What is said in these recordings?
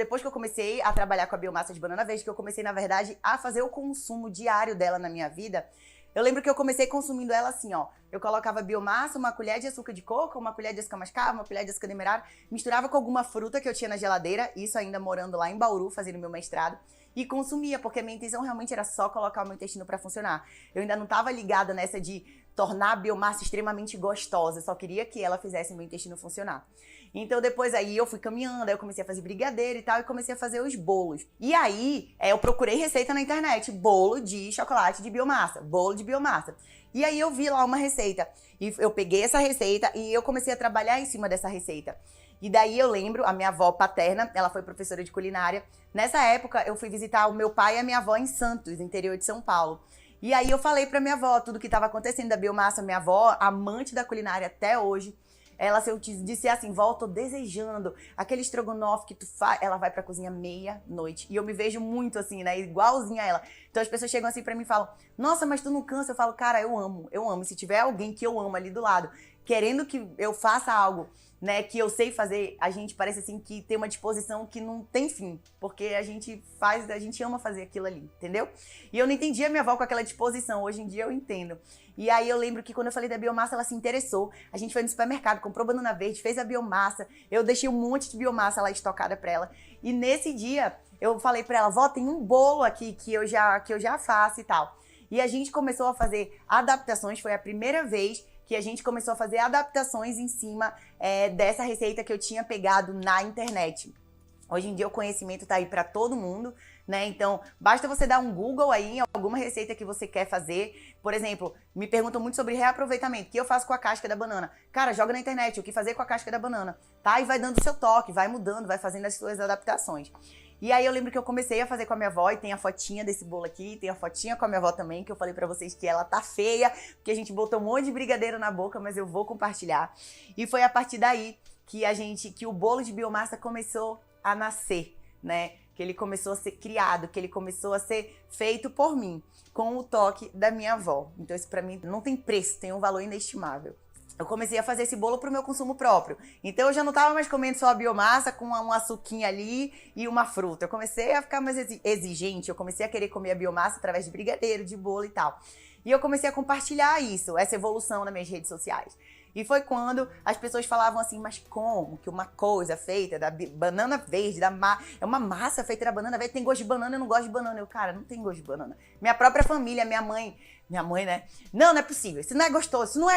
Depois que eu comecei a trabalhar com a biomassa de banana verde, que eu comecei, na verdade, a fazer o consumo diário dela na minha vida, eu lembro que eu comecei consumindo ela assim, ó. Eu colocava biomassa, uma colher de açúcar de coco, uma colher de açúcar mascavo, uma colher de açúcar demerara, misturava com alguma fruta que eu tinha na geladeira, isso ainda morando lá em Bauru, fazendo meu mestrado, e consumia, porque a minha intenção realmente era só colocar o meu intestino pra funcionar. Eu ainda não tava ligada nessa de tornar a biomassa extremamente gostosa, eu só queria que ela fizesse meu intestino funcionar. Então depois aí eu fui caminhando, aí eu comecei a fazer brigadeiro e tal, e comecei a fazer os bolos. E aí eu procurei receita na internet, bolo de chocolate de biomassa, bolo de biomassa. E aí eu vi lá uma receita, e eu peguei essa receita e eu comecei a trabalhar em cima dessa receita. E daí eu lembro, a minha avó paterna, ela foi professora de culinária. Nessa época eu fui visitar o meu pai e a minha avó em Santos, no interior de São Paulo. E aí eu falei pra minha avó tudo que estava acontecendo da biomassa, minha avó, amante da culinária até hoje. Ela, se eu disse assim, vó, tô desejando aquele estrogonofe que tu faz, ela vai pra cozinha meia-noite. E eu me vejo muito assim, né, igualzinha a ela. Então as pessoas chegam assim pra mim e falam, nossa, mas tu não cansa? Eu falo, cara, eu amo. E se tiver alguém que eu amo ali do lado, querendo que eu faça algo, né, que eu sei fazer, a gente parece assim que tem uma disposição que não tem fim, porque a gente ama fazer aquilo ali, entendeu? E eu não entendia minha avó com aquela disposição, hoje em dia eu entendo. E aí eu lembro que quando eu falei da biomassa, ela se interessou, a gente foi no supermercado, comprou banana verde, fez a biomassa, eu deixei um monte de biomassa lá estocada pra ela, e nesse dia eu falei pra ela, vó, tem um bolo aqui que eu já faço e tal. E a gente começou a fazer adaptações, foi a primeira vez que a gente começou a fazer adaptações em cima dessa receita que eu tinha pegado na internet. Hoje em dia o conhecimento tá aí para todo mundo, né? Então, basta você dar um Google aí em alguma receita que você quer fazer. Por exemplo, me perguntam muito sobre reaproveitamento. O que eu faço com a casca da banana? Cara, joga na internet o que fazer com a casca da banana, tá? E vai dando o seu toque, vai mudando, vai fazendo as suas adaptações. E aí eu lembro que eu comecei a fazer com a minha avó, e tem a fotinha desse bolo aqui, tem a fotinha com a minha avó também, que eu falei pra vocês que ela tá feia, porque a gente botou um monte de brigadeiro na boca, mas eu vou compartilhar. E foi a partir daí que o bolo de biomassa começou a nascer, né? Que ele começou a ser criado, que ele começou a ser feito por mim, com o toque da minha avó. Então isso pra mim não tem preço, tem um valor inestimável. Eu comecei a fazer esse bolo pro meu consumo próprio. Então eu já não tava mais comendo só a biomassa com um açuquinha ali e uma fruta. Eu comecei a ficar mais exigente, eu comecei a querer comer a biomassa através de brigadeiro, de bolo e tal. E eu comecei a compartilhar isso, essa evolução nas minhas redes sociais. E foi quando as pessoas falavam assim, mas como que uma coisa feita da banana verde, é uma massa feita da banana verde, tem gosto de banana, eu não gosto de banana. Eu, cara, não tem gosto de banana. Minha própria família, minha mãe, né? Não é possível, isso não é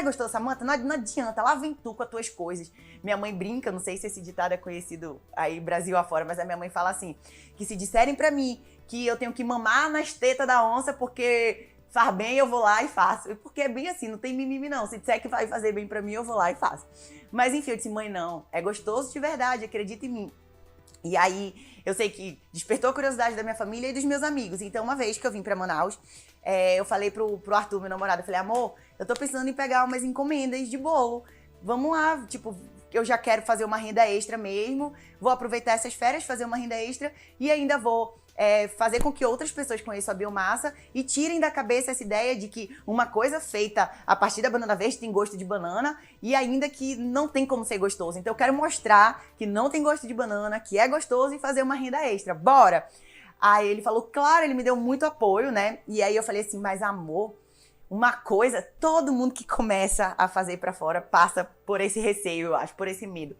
gostoso, Samanta, não adianta, lá vem tu com as tuas coisas. Minha mãe brinca, não sei se esse ditado é conhecido aí Brasil afora, mas a minha mãe fala assim, que se disserem pra mim que eu tenho que mamar nas tetas da onça porque faz bem, eu vou lá e faço. Porque é bem assim, não tem mimimi não. Se disser que vai fazer bem pra mim, eu vou lá e faço. Mas enfim, eu disse, mãe, não. É gostoso de verdade, acredita em mim. E aí, eu sei que despertou a curiosidade da minha família e dos meus amigos. Então, uma vez que eu vim pra Manaus, eu falei pro Arthur, meu namorado, eu falei, amor, eu tô pensando em pegar umas encomendas de bolo. Vamos lá, tipo, eu já quero fazer uma renda extra mesmo. Vou aproveitar essas férias, fazer uma renda extra e ainda vou fazer com que outras pessoas conheçam a biomassa e tirem da cabeça essa ideia de que uma coisa feita a partir da banana verde tem gosto de banana e ainda que não tem como ser gostoso. Então eu quero mostrar que não tem gosto de banana, que é gostoso e fazer uma renda extra. Bora! Aí ele falou, claro, ele me deu muito apoio, né? E aí eu falei assim, mas amor, uma coisa, todo mundo que começa a fazer pra fora passa por esse receio, eu acho, por esse medo.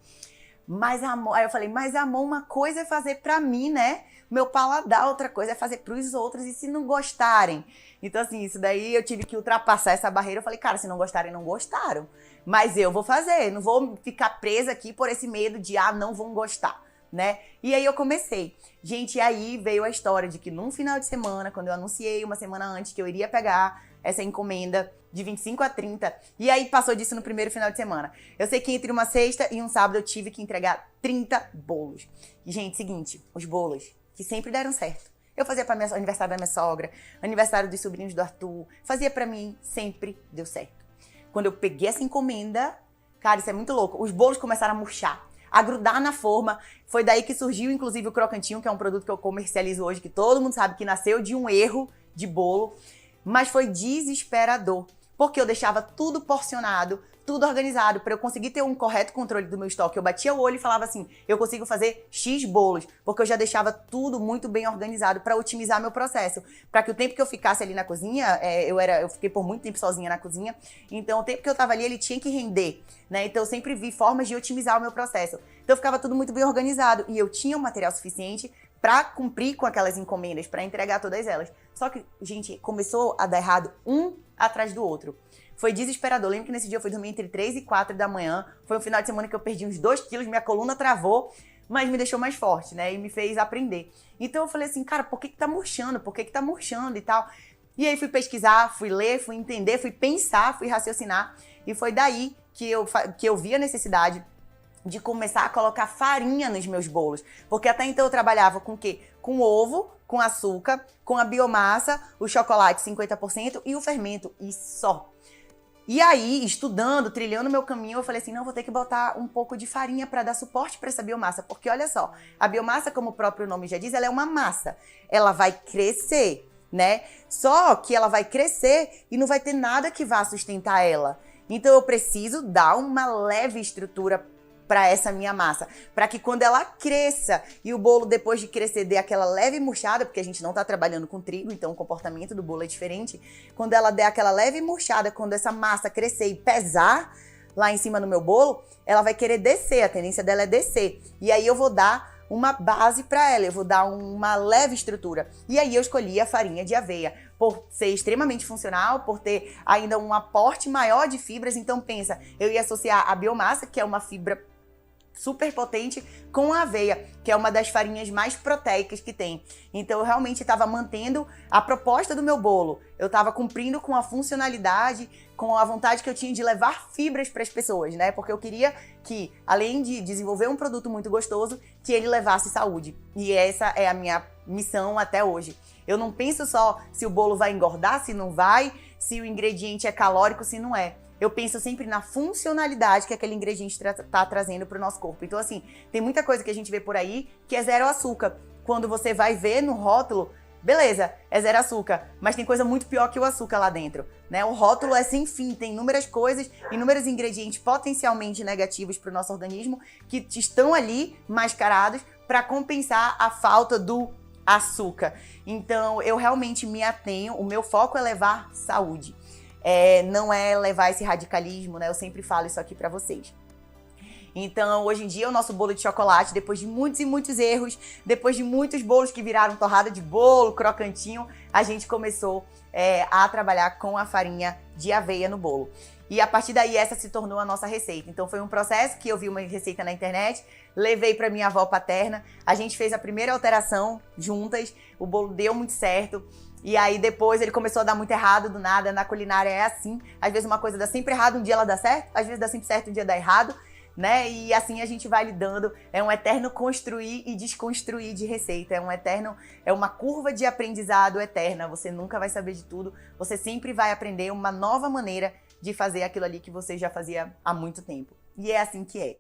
Mas amor, aí eu falei, mas amor, uma coisa é fazer pra mim, né? Meu paladar, outra coisa é fazer pros outros e se não gostarem. Então assim, isso daí eu tive que ultrapassar essa barreira. Eu falei, cara, se não gostarem, não gostaram. Mas eu vou fazer, não vou ficar presa aqui por esse medo de, não vão gostar, né? E aí eu comecei. Gente, e aí veio a história de que num final de semana, quando eu anunciei uma semana antes que eu iria pegar essa encomenda de 25 a 30, e aí passou disso no primeiro final de semana. Eu sei que entre uma sexta e um sábado eu tive que entregar 30 bolos. E, gente, seguinte, os bolos que sempre deram certo. Eu fazia para aniversário da minha sogra, aniversário dos sobrinhos do Arthur, fazia para mim, sempre deu certo. Quando eu peguei essa encomenda, cara, isso é muito louco, os bolos começaram a murchar, a grudar na forma. Foi daí que surgiu, inclusive, o crocantinho, que é um produto que eu comercializo hoje, que todo mundo sabe que nasceu de um erro de bolo, mas foi desesperador, porque eu deixava tudo porcionado, tudo organizado, para eu conseguir ter um correto controle do meu estoque. Eu batia o olho e falava assim, eu consigo fazer X bolos, porque eu já deixava tudo muito bem organizado para otimizar meu processo, para que o tempo que eu ficasse ali na cozinha, eu fiquei por muito tempo sozinha na cozinha, então o tempo que eu tava ali, ele tinha que render, né? Então eu sempre vi formas de otimizar o meu processo. Então ficava tudo muito bem organizado e eu tinha o material suficiente para cumprir com aquelas encomendas, para entregar todas elas. Só que, gente, começou a dar errado um atrás do outro. Foi desesperador. Lembro que nesse dia eu fui dormir entre 3 e 4 da manhã. Foi um final de semana que eu perdi uns 2 quilos, minha coluna travou, mas me deixou mais forte, né? E me fez aprender. Então eu falei assim, cara, por que tá murchando? Por que tá murchando e tal? E aí fui pesquisar, fui ler, fui entender, fui pensar, fui raciocinar. E foi daí que eu vi a necessidade de começar a colocar farinha nos meus bolos. Porque até então eu trabalhava com o quê? Com ovo, com açúcar, com a biomassa, o chocolate 50% e o fermento. E só. E aí, estudando, trilhando meu caminho, eu falei assim, não, vou ter que botar um pouco de farinha para dar suporte para essa biomassa. Porque olha só, a biomassa, como o próprio nome já diz, ela é uma massa. Ela vai crescer, né? Só que ela vai crescer e não vai ter nada que vá sustentar ela. Então eu preciso dar uma leve estrutura para essa minha massa, para que quando ela cresça e o bolo depois de crescer dê aquela leve murchada, porque a gente não está trabalhando com trigo, então o comportamento do bolo é diferente, quando ela der aquela leve murchada, quando essa massa crescer e pesar lá em cima no meu bolo, ela vai querer descer, a tendência dela é descer, e aí eu vou dar uma base para ela, eu vou dar uma leve estrutura. E aí eu escolhi a farinha de aveia, por ser extremamente funcional, por ter ainda um aporte maior de fibras, então pensa, eu ia associar a biomassa, que é uma fibra super potente, com a aveia, que é uma das farinhas mais proteicas que tem. Então eu realmente estava mantendo a proposta do meu bolo. Eu estava cumprindo com a funcionalidade, com a vontade que eu tinha de levar fibras para as pessoas, né? Porque eu queria que, além de desenvolver um produto muito gostoso, que ele levasse saúde. E essa é a minha missão até hoje. Eu não penso só se o bolo vai engordar, se não vai, se o ingrediente é calórico, se não é. Eu penso sempre na funcionalidade que aquele ingrediente tá trazendo para o nosso corpo. Então, assim, tem muita coisa que a gente vê por aí que é zero açúcar. Quando você vai ver no rótulo, beleza, é zero açúcar, mas tem coisa muito pior que o açúcar lá dentro, né? O rótulo é sem fim, tem inúmeras coisas, inúmeros ingredientes potencialmente negativos para o nosso organismo que estão ali mascarados para compensar a falta do açúcar. Então, eu realmente me atenho, o meu foco é levar saúde. Não é levar esse radicalismo, né? Eu sempre falo isso aqui pra vocês. Então, hoje em dia, o nosso bolo de chocolate, depois de muitos e muitos erros, depois de muitos bolos que viraram torrada de bolo, crocantinho, a gente começou a trabalhar com a farinha de aveia no bolo. E a partir daí, essa se tornou a nossa receita. Então, foi um processo que eu vi uma receita na internet, levei para minha avó paterna, a gente fez a primeira alteração juntas, o bolo deu muito certo. E aí depois ele começou a dar muito errado do nada, na culinária é assim. Às vezes uma coisa dá sempre errado, um dia ela dá certo, às vezes dá sempre certo, um dia dá errado, né? E assim a gente vai lidando, é um eterno construir e desconstruir de receita, é uma curva de aprendizado eterna, você nunca vai saber de tudo, você sempre vai aprender uma nova maneira de fazer aquilo ali que você já fazia há muito tempo. E é assim que é.